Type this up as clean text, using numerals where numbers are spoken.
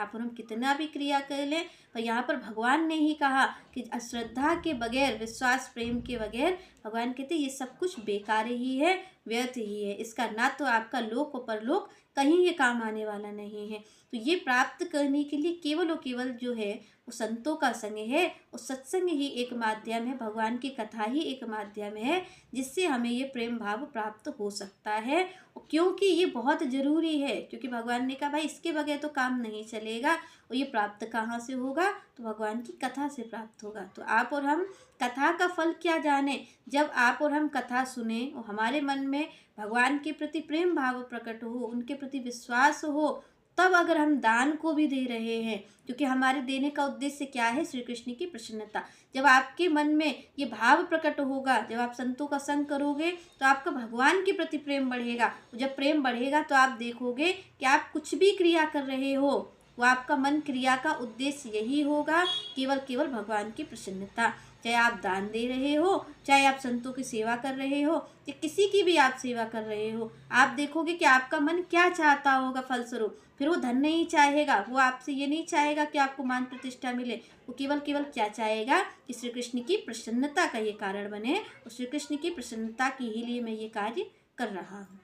आप और हम कितना भी क्रिया कर लें, पर यहाँ पर भगवान ने ही कहा कि अश्रद्धा के बगैर, विश्वास प्रेम के बगैर, भगवान कहते ये सब कुछ बेकार ही है, व्यर्थ ही है, इसका ना तो आपका लोक और परलोक कहीं ये काम आने वाला नहीं है। तो ये प्राप्त करने के लिए केवल और केवल जो है वो संतों का संग है, और सत्संग ही एक माध्यम है, भगवान की कथा ही एक माध्यम है जिससे हमें ये प्रेम भाव प्राप्त हो सकता है। क्योंकि ये बहुत ज़रूरी है, क्योंकि भगवान ने कहा भाई इसके बगैर तो काम नहीं चलेगा। और ये प्राप्त कहाँ से होगा? तो भगवान की कथा से प्राप्त होगा। तो आप और हम कथा का फल क्या जाने, जब आप और हम कथा सुने और हमारे मन में भगवान के प्रति प्रेम भाव प्रकट हो, उनके प्रति विश्वास हो, तब अगर हम दान को भी दे रहे हैं, क्योंकि हमारे देने का उद्देश्य क्या है? श्री कृष्ण की प्रसन्नता। जब आपके मन में ये भाव प्रकट होगा, जब आप संतों का संग करोगे, तो आपका भगवान के प्रति प्रेम बढ़ेगा। जब प्रेम बढ़ेगा तो आप देखोगे कि आप कुछ भी क्रिया कर रहे हो, वो आपका मन क्रिया का उद्देश्य यही होगा, केवल केवल भगवान की प्रसन्नता। चाहे आप दान दे रहे हो, चाहे आप संतों की सेवा कर रहे हो, या किसी की भी आप सेवा कर रहे हो, आप देखोगे कि आपका मन क्या चाहता होगा फलस्वरूप। फिर वो धन नहीं चाहेगा, वो आपसे ये नहीं चाहेगा कि आपको मान प्रतिष्ठा मिले, वो केवल केवल क्या चाहेगा कि श्री कृष्ण की प्रसन्नता का ये कारण बने, और श्री कृष्ण की प्रसन्नता के ही लिए मैं ये कार्य कर रहा हूँ।